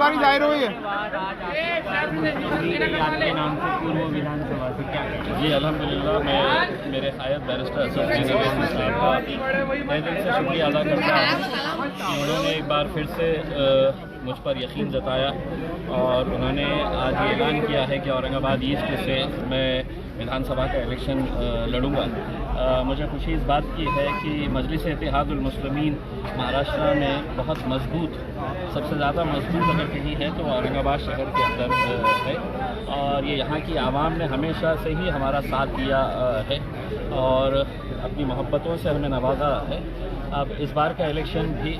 उम्मीदवारी जाहिर हुई है? आपके नाम से पूर्व विधानसभा से क्या जी अल्हम्दुलिल्लाह, मैं मेरे कायद बैरिस्टर असदुद्दीन अवैसी साहब का तहे दिल से शुक्रिया अदा करता हूँ कि उन्होंने एक बार फिर से मुझ पर यकीन जताया और उन्होंने आज ये ऐलान किया है कि औरंगाबाद ईस्ट से मैं विधानसभा का इलेक्शन लड़ूंगा। मुझे खुशी इस बात की है कि मजलिस इत्तेहादुल मुस्लिमीन महाराष्ट्र में बहुत मजबूत, सबसे ज़्यादा मजबूत अगर कहीं है तो औरंगाबाद शहर के अंदर है और ये यहाँ की आवाम ने हमेशा से ही हमारा साथ दिया है और अपनी मोहब्बतों से हमें नवाजा है। अब इस बार का इलेक्शन भी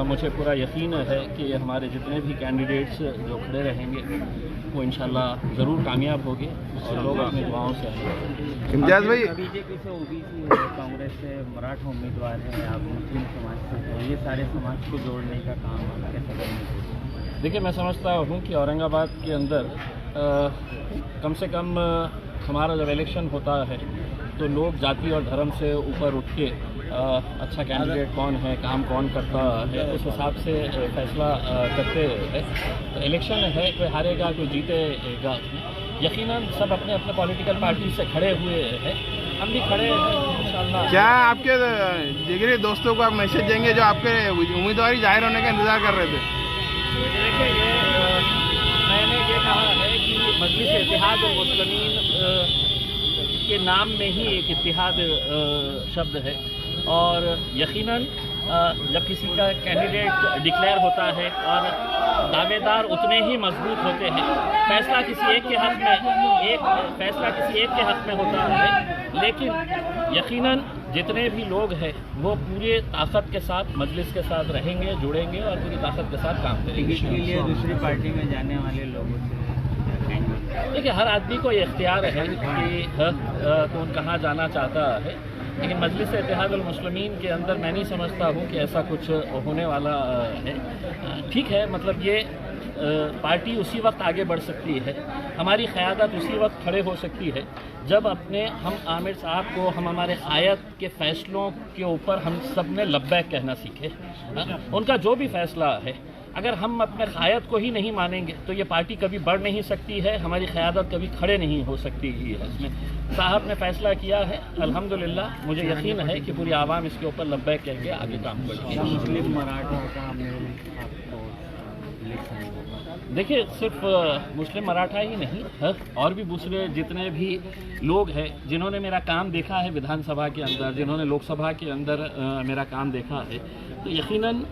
मुझे पूरा यकीन है कि हमारे जितने भी कैंडिडेट्स जो खड़े रहेंगे वो इंशाल्लाह ज़रूर कामयाब होंगे और लोग अपनी दुआओं से आएंगे। इम्तियाज़ भाई, बीजेपी से ओबीसी है, कांग्रेस से मराठा उम्मीदवार है, आप मुस्लिम समाज से हैं, ये सारे समाज को जोड़ने का काम आप कैसे करेंगे? देखिए, मैं समझता हूँ कि औरंगाबाद के अंदर कम से कम हमारा जब इलेक्शन होता है तो लोग जाति और धर्म से ऊपर उठ के अच्छा कैंडिडेट कौन है, काम कौन करता है, उस हिसाब से फैसला करते हैं। तो इलेक्शन है, कोई हारेगा कोई जीतेगा, यकीनन सब अपने अपने पॉलिटिकल पार्टी से खड़े हुए हैं, हम भी खड़े हैं इंशाल्लाह। क्या आपके जिगरी दोस्तों को आप मैसेज देंगे जो आपके उम्मीदवारी जाहिर होने का इंतजार कर रहे थे? देखिए, मैंने ये कहा है कि मजलिस इत्तेहादुल मुस्लिमीन के नाम में ही एक इत्तेहाद शब्द है और यकीनन जब किसी का कैंडिडेट डिक्लेयर होता है और दावेदार उतने ही मजबूत होते हैं, फैसला किसी एक के हक में होता है, लेकिन यकीनन जितने भी लोग हैं वो पूरे ताकत के साथ मजलिस के साथ रहेंगे, जुड़ेंगे और पूरी ताकत के साथ काम करेंगे। टिकट के लिए दूसरी पार्टी में जाने वाले लोगों से देखिए, हर आदमी को ये इख्तियार है कि कौन कहाँ जाना चाहता है, लेकिन मजलिस इत्तेहादुल मुस्लिमीन के अंदर मैं नहीं समझता हूँ कि ऐसा कुछ होने वाला है। ठीक है, मतलब ये पार्टी उसी वक्त आगे बढ़ सकती है, हमारी क़यादत उसी वक्त खड़े हो सकती है जब हम आमिर साहब को, हम हमारे क़ायद के फ़ैसलों के ऊपर हम सब ने लब्बैक कहना सीखे। उनका जो भी फ़ैसला है, अगर हम अपने क़ायद को ही नहीं मानेंगे तो ये पार्टी कभी बढ़ नहीं सकती है, हमारी क़यादत कभी खड़े नहीं हो सकती है। इसमें साहब ने फ़ैसला किया है, अल्हम्दुलिल्लाह मुझे यकीन है कि पूरी आवाम इसके ऊपर लब्बैक कह के आगे काम करेगी। मुस्लिम मराठा का देखिए, सिर्फ मुस्लिम मराठा ही नहीं है, और भी दूसरे जितने भी लोग हैं जिन्होंने मेरा काम देखा है विधानसभा के अंदर, जिन्होंने लोकसभा के अंदर मेरा काम देखा है, तो यकीनन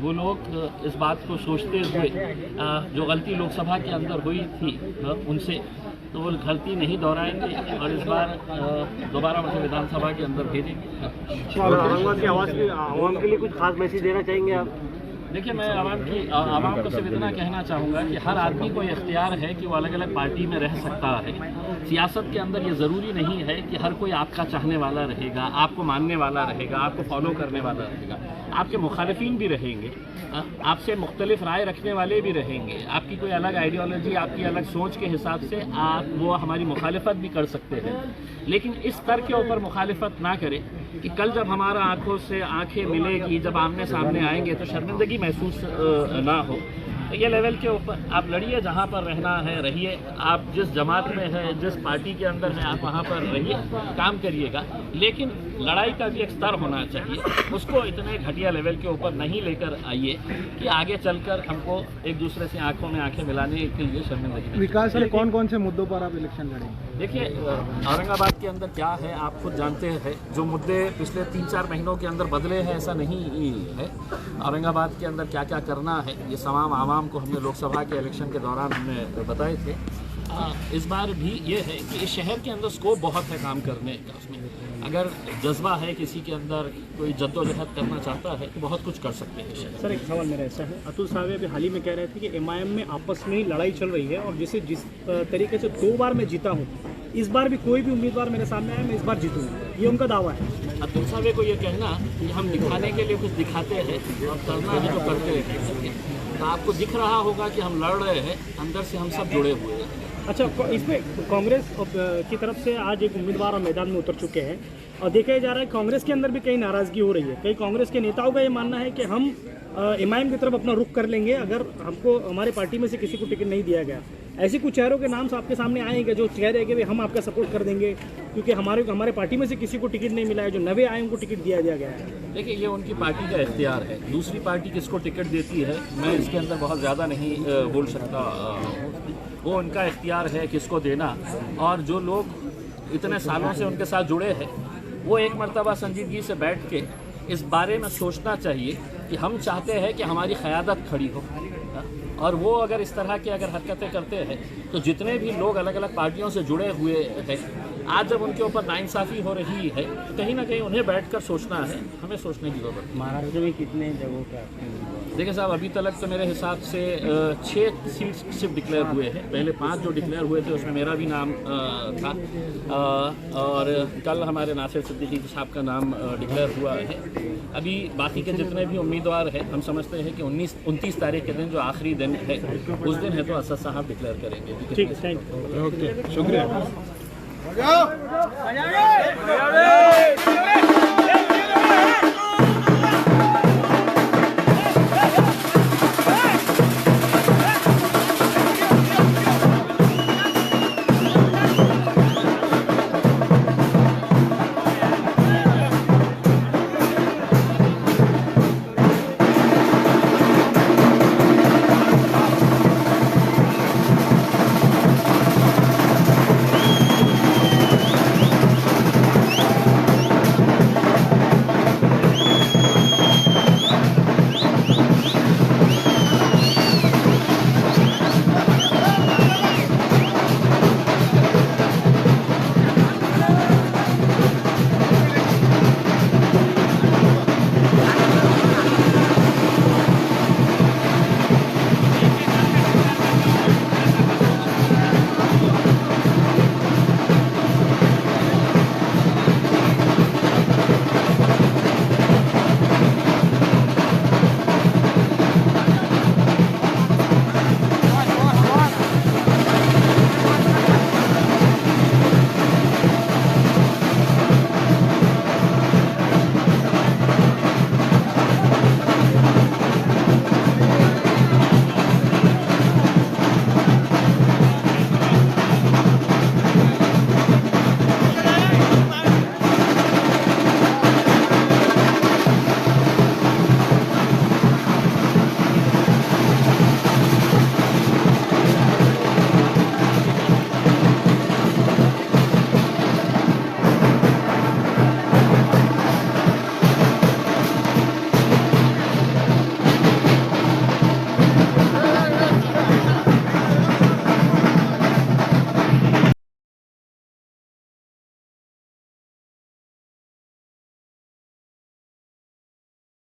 वो लोग इस बात को सोचते हुए जो गलती लोकसभा के अंदर हुई थी उनसे, तो वो गलती नहीं दोहराएंगे और इस बार दोबारा मुझे विधानसभा के अंदर भेजेंगे। औरंगाबाद की आवाम के लिए कुछ खास मैसेज देना चाहेंगे आप? देखिए, मैं आवाम को सिर्फ इतना कहना चाहूँगा कि हर आदमी को इख्तियार है कि वो अलग अलग पार्टी में रह सकता है। सियासत के अंदर ये ज़रूरी नहीं है कि हर कोई आपका चाहने वाला रहेगा, आपको मानने वाला रहेगा, आपको फॉलो करने वाला रहेगा। आपके मुखालिफिन भी रहेंगे, आपसे मुख्तलिफ राय रखने वाले भी रहेंगे, आपकी कोई अलग आइडियोलॉजी, आपकी अलग सोच के हिसाब से वो हमारी मुखालिफत भी कर सकते हैं, लेकिन इस स्तर के ऊपर मुखालिफत ना करें कि कल जब हमारा आंखों से आंखें मिलेगी, जब आमने सामने आएंगे तो शर्मिंदगी महसूस ना हो। तो ये लेवल के ऊपर आप लड़िए, जहाँ पर रहना है रहिए, आप जिस जमात में है, जिस पार्टी के अंदर है, आप वहाँ पर रहिए, काम करिएगा, लेकिन लड़ाई का भी एक स्तर होना चाहिए। उसको इतने घटिया लेवल के ऊपर नहीं लेकर आइए कि आगे चलकर हमको एक दूसरे से आंखों में आंखें मिलाने के लिए शर्मिंदगी। विकास में कौन कौन से मुद्दों पर आप इलेक्शन लड़ेंगे? देखिए, औरंगाबाद के अंदर क्या है आप खुद जानते हैं, जो मुद्दे पिछले 3-4 महीनों के अंदर बदले हैं ऐसा नहीं है। औरंगाबाद के अंदर क्या क्या करना है ये तमाम आवाम को हमने लोकसभा के इलेक्शन के दौरान हमने बताए थे। इस बार भी ये है कि इस शहर के अंदर स्कोप बहुत है काम करने का। उसमें अगर जज्बा है किसी के अंदर, कोई जद्दोजहद करना चाहता है तो बहुत कुछ कर सकते हैं। सर, एक सवाल मेरा ऐसा है, अतुल साहब अभी हाल ही में कह रहे थे कि एमआईएम में आपस में ही लड़ाई चल रही है और जिस तरीके से 2 बार मैं जीता हूँ, इस बार भी कोई भी उम्मीदवार मेरे सामने आया मैं इस बार जीतूंगा, ये उनका दावा है। अतुल साहब को ये कहना कि हम दिखाने के लिए कुछ दिखाते हैं और करना है जो करते हैं, तो आपको दिख रहा होगा कि हम लड़ रहे हैं, अंदर से हम सब जुड़े हुए हैं। अच्छा, इसमें कांग्रेस की तरफ से आज एक उम्मीदवार मैदान में उतर चुके हैं और देखा जा रहा है कांग्रेस के अंदर भी कई नाराज़गी हो रही है। कई कांग्रेस के नेताओं का ये मानना है कि हम एमआईएम की तरफ अपना रुख कर लेंगे अगर हमको हमारे पार्टी में से किसी को टिकट नहीं दिया गया। ऐसे कुछ चेहरों के नाम आपके सामने आएंगे जो कह रहे हैं कि भाई हम आपका सपोर्ट कर देंगे क्योंकि हमारे पार्टी में से किसी को टिकट नहीं मिला है, जो नवे आए उनको टिकट दिया गया है। देखिए, ये उनकी पार्टी का इख्तियार है, दूसरी पार्टी किसको टिकट देती है मैं इसके अंदर बहुत ज़्यादा नहीं बोल सकता वो उनका इख्तियार है किसको देना। और जो लोग इतने सालों से उनके साथ जुड़े हैं वो एक मर्तबा संजीदगी से बैठ के इस बारे में सोचना चाहिए कि हम चाहते हैं कि हमारी क़यादत खड़ी हो, और वो अगर इस तरह की अगर हरकतें करते हैं तो जितने भी लोग अलग अलग पार्टियों से जुड़े हुए हैं आज जब उनके ऊपर नाइंसाफ़ी हो रही है तो कहीं ना कहीं उन्हें बैठकर सोचना है, हमें सोचने की ज़रूरत है। महाराष्ट्र में कितने जगहों पर देखिए साहब, अभी तक तो मेरे हिसाब से 6 सीट्स सिर्फ डिक्लेयर हुए हैं। पहले 5 जो डिक्लेयर हुए थे उसमें मेरा भी नाम था, और कल हमारे नासिर सिद्दीकी साहब का नाम डिक्लेयर हुआ है। अभी बाकी के जितने भी उम्मीदवार हैं हम समझते हैं कि 29 तारीख के दिन जो आखिरी दिन है उस दिन है तो असद साहब डिक्लेयर करेंगे। ठीक, थैंक यू। ओके, शुक्रिया।